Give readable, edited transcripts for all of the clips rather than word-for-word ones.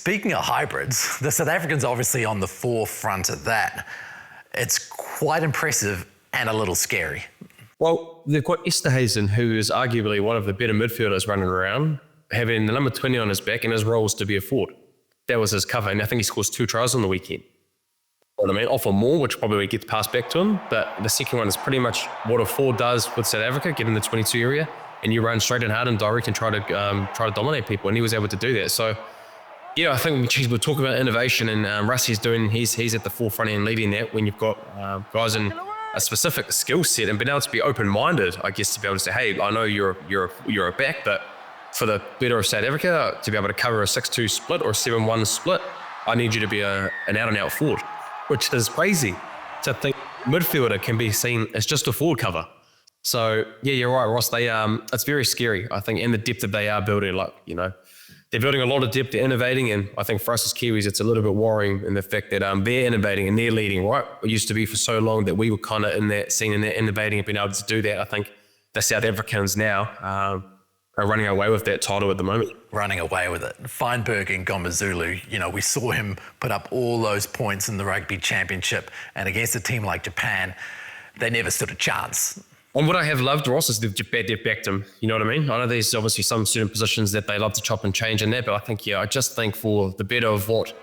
speaking of hybrids, the South Africans are obviously on the forefront of that. It's quite impressive and a little scary. Well, they've got Esterhuizen, who is arguably one of the better midfielders running around, having the number 20 on his back, and his role is to be a forward. That was his cover, and I think he scores 2 tries on the weekend. You know what I mean? Offer more, which probably gets passed back to him, but the second one is pretty much what a forward does with South Africa, get in the 22 area, and you run straight and hard and direct and try to dominate people, and he was able to do that. So, yeah, I think we're talking about innovation, and he's at the forefront and leading that when you've got guys in a specific skill set and being able to be open-minded, I guess, to be able to say, hey, I know you're a back, but for the better of South Africa, to be able to cover a 6-2 split or a 7-1 split, I need you to be an out-and-out forward, which is crazy to think midfielder can be seen as just a forward cover. So, yeah, you're right, Ross. It's very scary, I think, and the depth that they are building, they're building a lot of depth, they're innovating, and I think for us as Kiwis, it's a little bit worrying in the fact that they're innovating and they're leading, right? It used to be for so long that we were kind of in that scene and that innovating and being able to do that. I think the South Africans now are running away with that title at the moment. Running away with it. Feinberg and Ngomazulu, we saw him put up all those points in the Rugby Championship, and against a team like Japan, they never stood a chance. And what I have loved, Ross, is they've backed him. You know what I mean? I know there's obviously some certain positions that they love to chop and change in there, but I just think for the better of what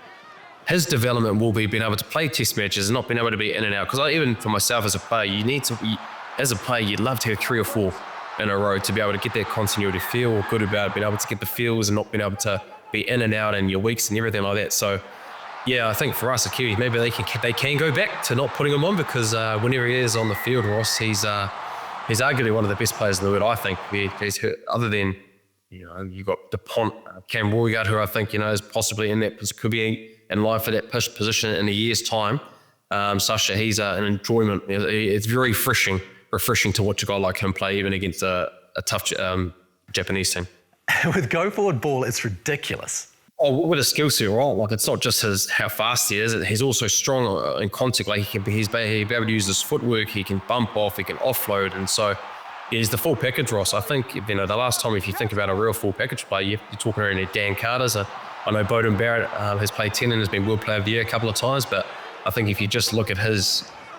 his development will be, being able to play test matches and not being able to be in and out. Because even for myself as a player, you'd love to have 3 or 4 in a row to be able to get that continuity, feel good about it, being able to get the feels and not being able to be in and out in your weeks and everything like that. So, yeah, I think for us, the Kiwis, maybe they can go back to not putting him on, because whenever he is on the field, Ross, he's arguably one of the best players in the world, I think. He's other than, you've got DuPont, Cam Roygard, who I think, is possibly in that, could be in line for that position in a year's time. Sasha, he's an enjoyment. It's very refreshing to watch a guy like him play, even against a tough Japanese team. With go forward ball, it's ridiculous. Oh, with a skill set, right? It's not just how fast he is. He's also strong in contact. He'll be able to use his footwork. He can bump off. He can offload. And so he's the full package, Ross. I think, the last time, if you think about a real full package player, you're talking around Dan Carter's. I know Bowden Barrett has played 10 and has been World Player of the Year a couple of times. But I think if you just look at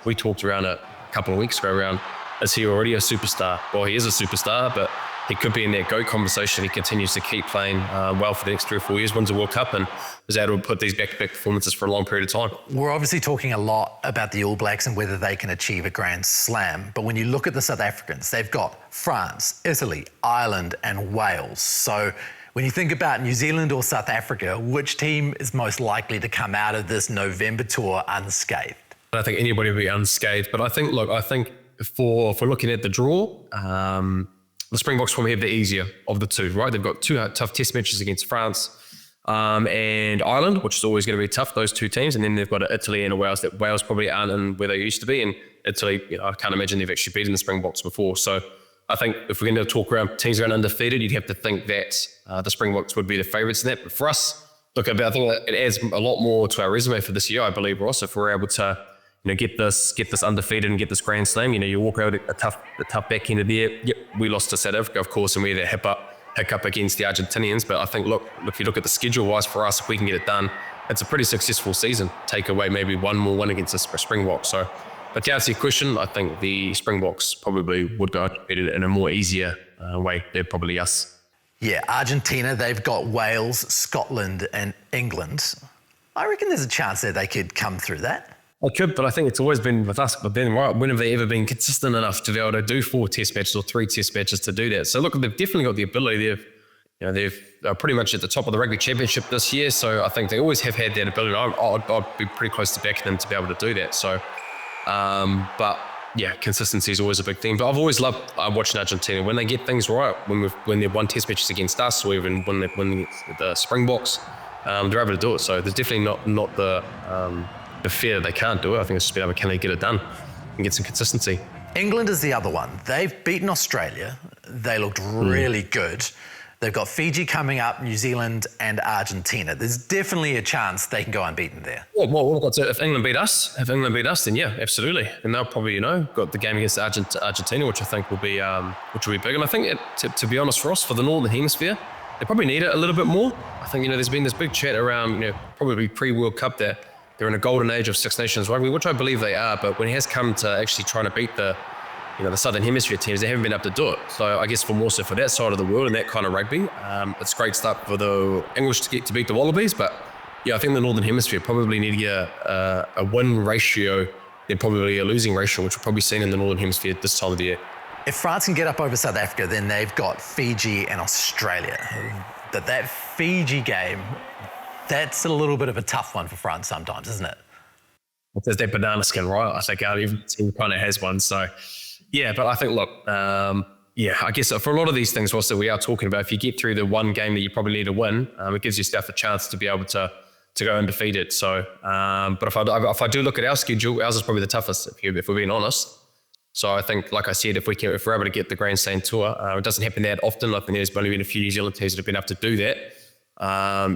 we talked around a couple of weeks ago around, is he already a superstar? Well, he is a superstar, but he could be in that GOAT conversation. He continues to keep playing well for the next 3 or 4 years, wins a World Cup, and is able to put these back-to-back performances for a long period of time. We're obviously talking a lot about the All Blacks and whether they can achieve a Grand Slam, but when you look at the South Africans, they've got France, Italy, Ireland, and Wales. So when you think about New Zealand or South Africa, which team is most likely to come out of this November tour unscathed? I don't think anybody will be unscathed, but I think if we're looking at the draw, the Springboks probably have the easier of the two, right? They've got 2 tough test matches against France and Ireland, which is always going to be tough, those 2 teams. And then they've got Italy and Wales, that Wales probably aren't in where they used to be. And Italy, I can't imagine they've actually beaten the Springboks before. So I think if we're going to talk around teams around undefeated, you'd have to think that the Springboks would be the favourites in that. But for us, I think it adds a lot more to our resume for this year, I believe, Ross, if we're able to get this undefeated and get this Grand Slam. You walk out a tough back end of the year. Yep, we lost to South Africa, of course, and we had that hiccup against the Argentinians. But I think, if you look at the schedule-wise for us, if we can get it done, it's a pretty successful season. Take away maybe one more win against the Springboks. So, but to answer your question, I think the Springboks probably would go undefeated in a more easier way. They're probably us. Yeah, Argentina, they've got Wales, Scotland, and England. I reckon there's a chance that they could come through that. I could, but I think it's always been with us. But then, right, when have they ever been consistent enough to be able to do 4 test matches or 3 test matches to do that? So look, they've definitely got the ability. They're pretty much at the top of the Rugby Championship this year. So I think they always have had that ability. I'd be pretty clse to backing them to be able to do that. So, but yeah, consistency is always a big thing. But I've always loved watching Argentina when they get things right. When they've won test matches against us, or even when they've won the Springboks, they're able to do it. So there's definitely not the fear that they can't do it. I think it's just about can they get it done and get some consistency. England is the other one. They've beaten Australia. They looked really good. They've got Fiji coming up, New Zealand and Argentina. There's definitely a chance they can go unbeaten there. Well, if England beat us, then yeah, absolutely. And they'll probably, got the game against Argentina, which I think will be big. And I think, to be honest, for us, for the Northern Hemisphere, they probably need it a little bit more. I think, there's been this big chat around, probably pre-World Cup that they're in a golden age of Six Nations rugby, which I believe they are, but when it has come to actually trying to beat the Southern Hemisphere teams, they haven't been able to do it. So I guess for that side of the world and that kind of rugby, it's great stuff for the English to beat the Wallabies, but yeah, I think the Northern Hemisphere probably need to get a win ratio than probably a losing ratio, which we're probably seeing in the Northern Hemisphere this time of the year. If France can get up over South Africa, then they've got Fiji and Australia. That Fiji game, that's a little bit of a tough one for France sometimes, isn't it? There's that banana skin, right? I think our team kind of has one. So, yeah, but I think, look, I guess for a lot of these things, also we are talking about, if you get through the one game that you probably need to win, it gives yourself a chance to be able to go undefeated. So, but if I do look at our schedule, ours is probably the toughest, if we're being honest. So I think, like I said, if we're able to get the Grand Slam tour, it doesn't happen that often. I think there's only been a few New Zealand teams that have been able to do that.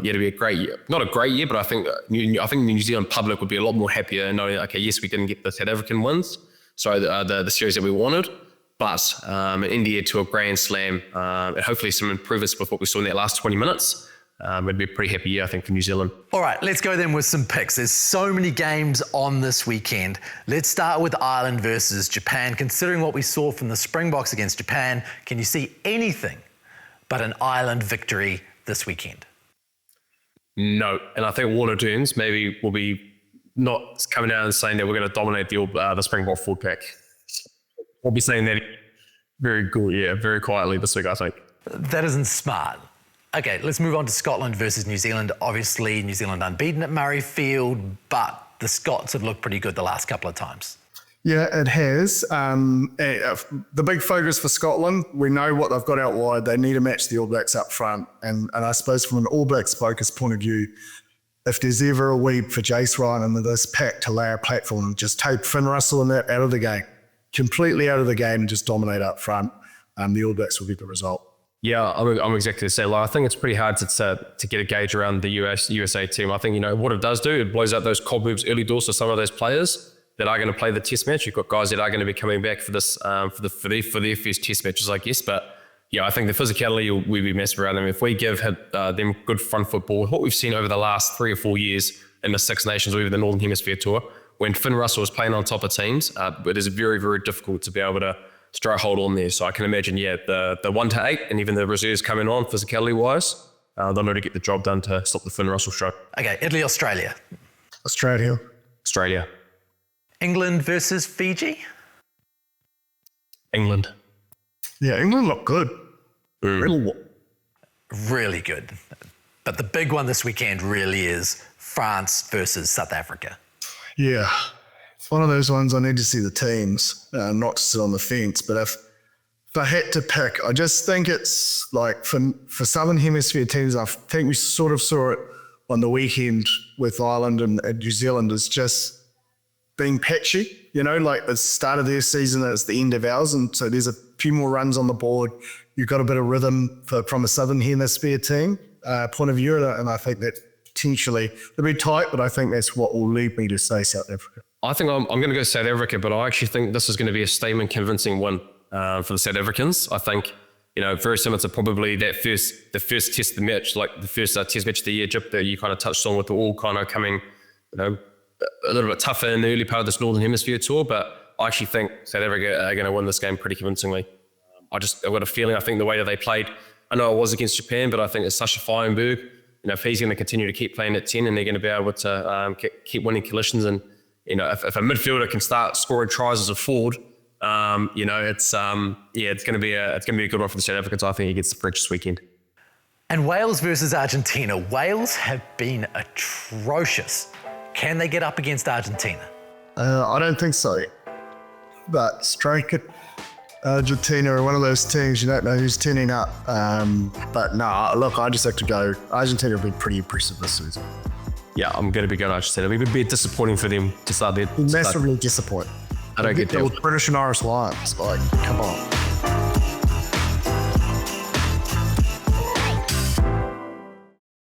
It'll be a great year. Not a great year, but I think the New Zealand public would be a lot more happier knowing, okay, yes, we didn't get the South African wins, so the series that we wanted, but in India to a Grand Slam, and hopefully some improvements with what we saw in that last 20 minutes. It'd be a pretty happy year, I think, for New Zealand. All right, let's go then with some picks. There's so many games on this weekend. Let's start with Ireland versus Japan. Considering what we saw from the Springboks against Japan, can you see anything but an Ireland victory this weekend? No, and I think Warner Dunes maybe will be not coming out and saying that we're going to dominate the Springbok forward pack. We'll be saying that very quietly this week, I think. That isn't smart. Okay, let's move on to Scotland versus New Zealand. Obviously, New Zealand unbeaten at Murrayfield, but the Scots have looked pretty good the last couple of times. Yeah, it has. The big focus for Scotland, we know what they've got out wide. They need to match the All Blacks up front. And I suppose from an All Blacks focus point of view, if there's ever a week for Jace Ryan and this pack to lay a platform and just take Finn Russell and that out of the game, completely out of the game and just dominate up front, the All Blacks will get the result. Yeah, I'm exactly the same. I think it's pretty hard to get a gauge around the USA team. I think, what it does do, it blows out those cobwebs early doors for some of those players that are going to play the test match. You've got guys that are going to be coming back for this for their first test matches, I guess. But yeah, I think the physicality we'll be messing around them. If we give them good front football, what we've seen over the last 3 or 4 years in the Six Nations or even the Northern Hemisphere tour, when Finn Russell is playing on top of teams, it is very, very difficult to be able to try hold on there. So I can imagine, the 1 to 8 and even the reserves coming on physicality wise, they'll know to get the job done to stop the Finn Russell show. Okay, Italy, Australia. Australia. England versus Fiji. England. Yeah, England look good. Really good. But the big one this weekend really is France versus South Africa. Yeah. It's one of those ones I need to see the teams, not to sit on the fence. But if I had to pick, I just think it's like for Southern Hemisphere teams, I think we sort of saw it on the weekend with Ireland and New Zealand, is just being patchy, like the start of their season, it's the end of ours. And so there's a few more runs on the board. You've got a bit of rhythm from a Southern Hemisphere team point of view. And I think that potentially it'll be tight, but I think that's what will lead me to say South Africa. I think I'm going to go South Africa, but I actually think this is going to be a statement convincing win for the South Africans. I think, very similar to probably the first test match, like the first test match of the year, Egypt, that you kind of touched on with the all kind of coming, a little bit tougher in the early part of this Northern Hemisphere tour, but I actually think South Africa are going to win this game pretty convincingly. I've got a feeling, I think the way that they played, I know it was against Japan, but I think it's Sasha Feinberg, if he's going to continue to keep playing at 10 and they're going to be able to keep winning collisions, and, if a midfielder can start scoring tries as a forward, it's going to be a good one for the South Africans. I think he gets the fridge this weekend. And Wales versus Argentina. Wales have been atrocious. Can they get up against Argentina? I don't think so. But strike it. Argentina are one of those teams you don't know who's turning up. But no, look, I just have to go. Argentina will be pretty impressive this season. Yeah, I'm going to be going Argentina. It'll be a bit disappointing for them to start their... Massively disappointing. I don't get that. British and Irish Lions. Like, come on.